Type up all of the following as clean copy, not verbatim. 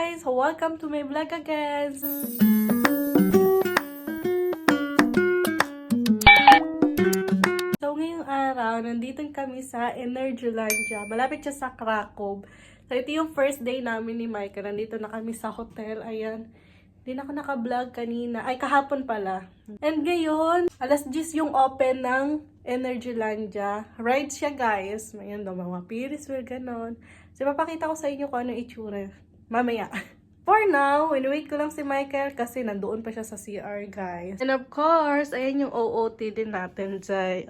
guys! Welcome to my vlog again! So ngayong araw, nandito kami sa Energylandia. Malapit siya sa Krakow. So ito yung first day namin ni Michael. Nandito na kami sa hotel. Ayan. Hindi na ako naka-vlog kanina. Ay, kahapon pala. And ngayon, alas 10 yung open ng Energylandia. Ride siya guys. Ayan daw, mga Ferris wheel, ganon. So papakita ko sa inyo kung ano itsura. Mamaya. For now, wait ko lang si Michael kasi nandoon pa siya sa CR, guys. And of course, ayan yung OOT din natin, Jay.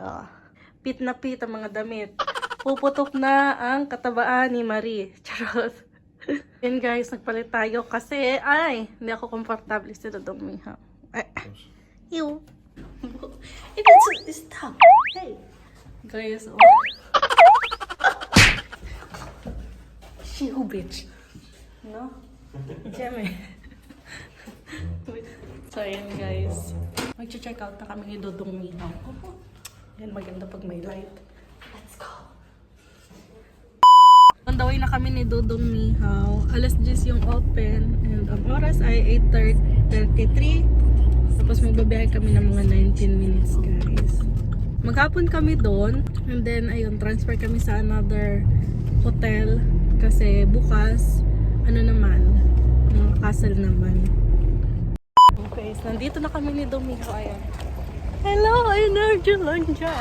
Pit na pit ang mga damit. Puputok na ang katabaan ni Marie. Charot. Yan guys, nagpalit tayo kasi, hindi ako komportable sa Dodong Miha. Ew. Stop. Hey. Guys, She who bitch. No? Jeme. So, ayan guys. Mag-check out na kami ni Dodong Mihaw. Yan, maganda pag may light. Let's go! On the way na kami ni Dodong Mihaw. Alas 10 yung open. And ang oras ay 8:33. Tapos magbabiyahe kami ng mga 19 minutes, guys. Maghapon kami doon. And then, ayun, transfer kami sa another hotel. Kasi bukas, mga castle naman. Okay, so nandito na kami ni Domingo. Ayan. Hello, Energylandia!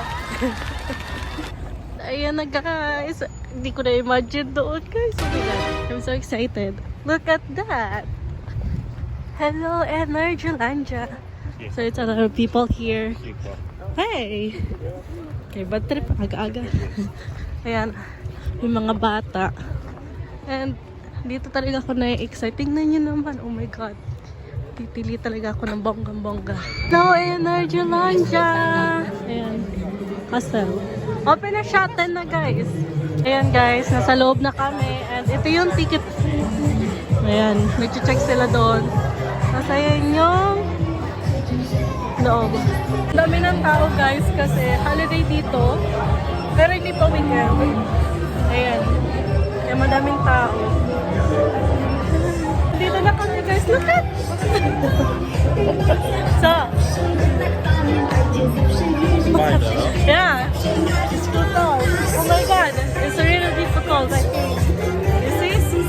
Ayan na guys. Hindi ko na-imagine doon guys. I'm so excited. Look at that! Hello, Energylandia! So it's a lot of people here. Hey! Okay, bad trip. Aga-aga. Ayan. Yung mga bata. And dito talaga ako na-excite. Tingnan nyo naman. Oh my God. Pipili talaga ako ng bonggang-bongga. Hello, Energylandia! Ayan. Castle. Open na shuttle na guys. Ayan guys. Nasa loob na kami. And ito yung ticket. Ayan. Nag-check sila doon. Nasa yan yung loob. Dami ng tao guys kasi holiday dito. Pero hindi pa weekend. Ayan. Kaya madaming tao. Dito na kami guys. Look at! So, yeah. It's too tall. Oh my God. It's really difficult. I think. You see?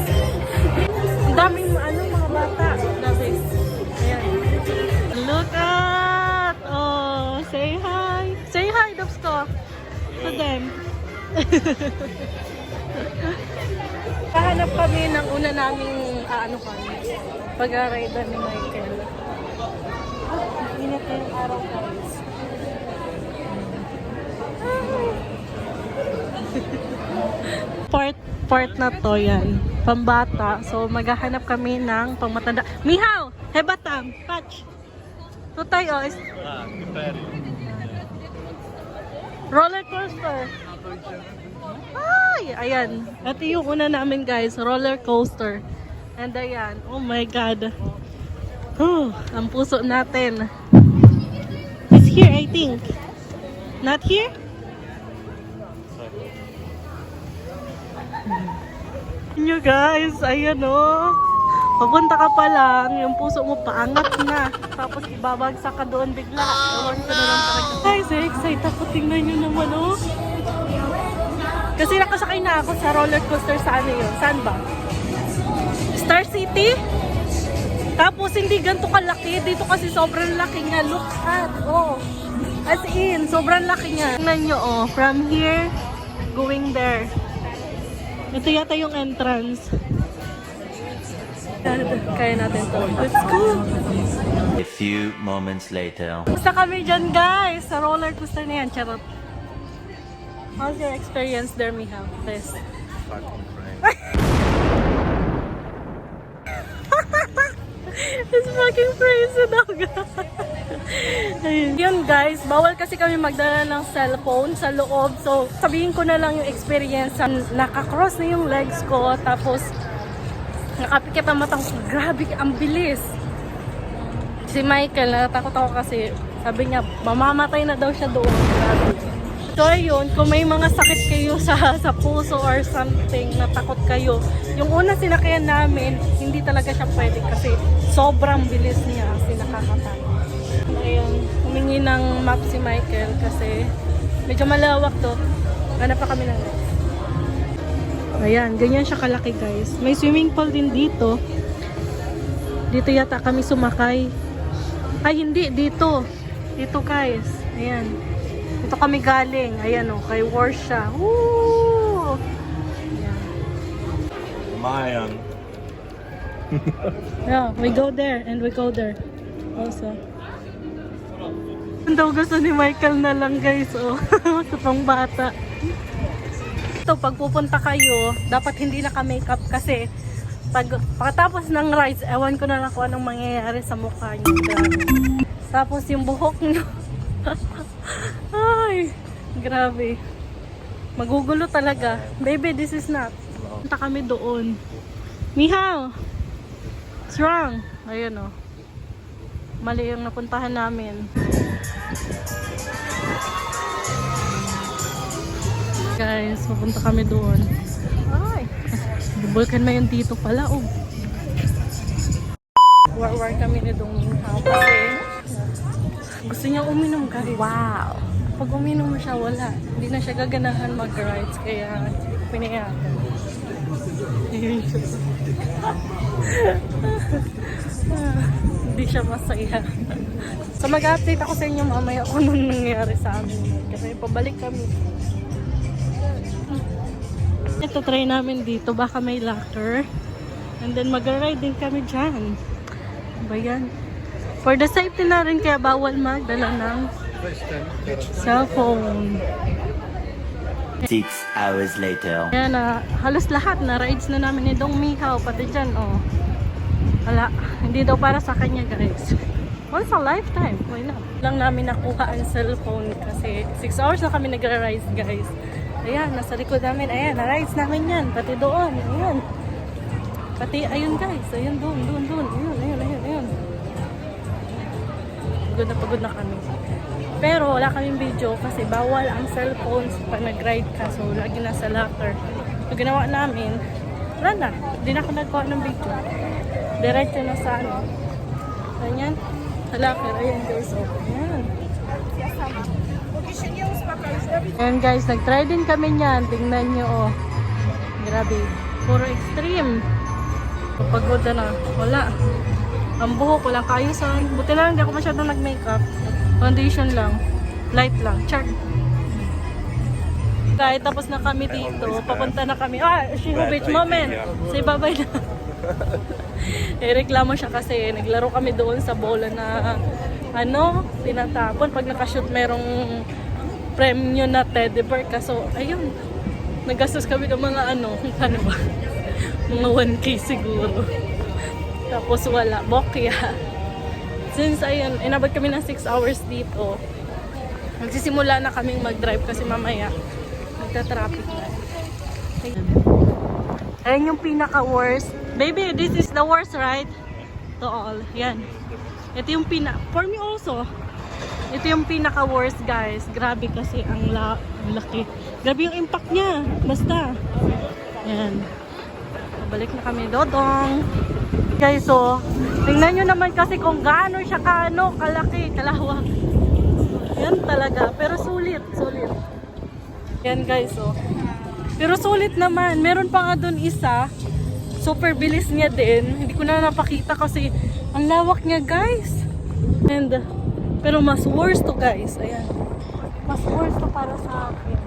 Ang daming mga bata. Dami. Ayan. Look at! Oh, say hi. Say hi, Dobsko. To them. Kahanap kami ng una naming pag-rider ni Michael. Init na yung araw guys. Part na to yan. Pambata. So maghahanap kami ng pangmatanda. Mihaw! Hebatam! Patch! Tutay o. Roller coaster. Ay! Ayan. Ito yung una namin guys. Roller coaster. And ayan. Oh my God. Ang puso natin. It's here I think. Not here? Nyo guys. Ayan o. Papunta ka pa lang. Yung puso mo paangat na. Tapos ibabagsak ka doon bigla. Ewan ko na lang talaga. Ay, so excited ako. Tingnan nyo naman o. Kasi nakasakay na ako sa roller coaster sa ano yun. Saan ba? Star City? Tapos hindi ganito kalaki. Dito kasi sobrang laki nga. Look at. Oh. As in, sobrang laki nga. Tingnan nyo oh. From here, going there. Ito yata yung entrance. Kaya natin to. Let's go! A few moments later. Basta kami dyan guys. Sa roller coaster na yan. Charot. How's your experience there, Miha? Please. It's fucking crazy dog. Yun guys, bawal kasi kami magdala ng cellphone sa loob. So, sabihin ko na lang yung experience. Nakakross na yung legs ko. Tapos, nakapikit ang matang ko. Grabe, ang bilis. Si Michael, natatakot ako kasi sabi niya, mamamatay na daw siya doon. Grabe. So ayun, kung may mga sakit kayo sa puso or something, natakot kayo, yung una sinakyan namin, hindi talaga siya pwede kasi sobrang bilis niya kasi nakakatakot. Ayun, humingi ng map si Michael kasi medyo malawak to. Hanap pa kami ng next. Ayan, ganyan siya kalaki guys. May swimming pool din dito. Dito yata kami sumakay. Ay hindi, dito. Dito guys. Ayan. Dito kami galing. Ayan o, kay Warsha. Woo! Ayan. Mayan. Yeah, we go there and we go there. Also. Ang daw gusto ni Michael na lang guys. Oh. Kapang bata. Ito, pag pupunta kayo, dapat hindi naka-makeup kasi pagkatapos ng rides, ewan ko na lang kung anong mangyayari sa mukha niyo. Grabe. Tapos yung buhok niyo. Ay, grabe. Magugulo talaga. Baby, this is not. Punta kami doon. Mihaw! What's wrong? Ayun o. Mali yung napuntahan namin. Guys, pupunta kami doon. Ay! Bulkan na yun dito pala, oh. War kami ni Dong Minghao kasi gusto niya uminom guys. Wow! Pag uminom siya, wala. Hindi na siya gaganahan mag-rides kaya pinayagan. Ayun siya. Hindi siya masaya. So mag-update ako sa inyo mamaya kung anong nangyari sa amin. Kasi pabalik kami. Ito try namin dito, baka may locker. And then mag-ride din kami dyan. Ba yan? For the safety na rin, kaya bawal magdala ng cellphone. 6 hours later. Yan na, halos lahat na rides na namin ni Dong Minghao, pati dyan, oh. Wala, hindi daw para sa kanya guys. Once a lifetime, why not? Lang namin nakuha ang cellphone kasi 6 hours na kami nagra-rides guys. Ayan, nasa likod namin. Ayan, na-rides namin yan. Pati doon. Ayan. Pati, ayun guys. Ayun, doon. Ayun. Pagod na kami. Pero wala kaming video kasi bawal ang cellphones pag nag-ride ka. So, lagi nasa locker. So, ginawa namin, wala na. Hindi na ako nagkuha ng video. Diretso na sa ano. Ayan. Sa locker. Ayan guys. So, ayan. Ayan guys, nag-try din kami niyan. Tingnan nyo, oh. Grabe. Puro extreme. Pagod na. Wala. Ang buhok, walang kaayusan. Buti na lang, hindi ako masyadong nag-makeup. Foundation lang. Light lang. Char. Kahit tapos na kami dito, papunta na kami. Shiho Beach moment. Say bye-bye na. Reklamo siya kasi naglaro kami doon sa bola na tinatapon. Pag nakashoot merong premyo na teddy bear. Kaso, ayun. Nagastos kami ng mga mga 1K siguro. Tapos wala. Bokya. Since ayun, inabot kami ng 6 hours dito. Magsisimula na kaming mag-drive kasi mamaya magta-traffic na. Ayan yung pinaka-worst. Baby, this is the worst, right? To all. Yan. Ito yung for me also. Ito yung pinaka-worst, guys. Grabe kasi ang laki. Grabe yung impact niya. Basta. Yan. Balik na kami, Dodong. Guys, so, tingnan nyo naman kasi kung gaano siya kalaki, kalawak. Yan talaga. Pero sulit. Yan, guys, so. Pero sulit naman. Meron pa nga dun isa. Super bilis niya din. Hindi ko na napakita kasi ang lawak niya, guys. And, pero mas worse to, guys. Ayan. Mas worse to para sa akin.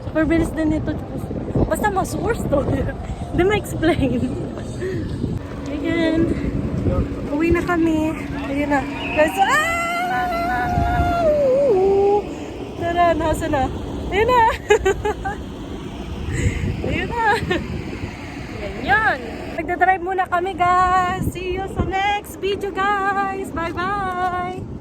Super bilis din ito. Basta mas worse to. Hindi ma-explain. Ayan. Uwi na kami. Ayan na. Guys, tara, nasa na. Ayan na. Ayan na. Yan. Magdadrive muna kami, guys. See you sa next video, guys. Bye-bye.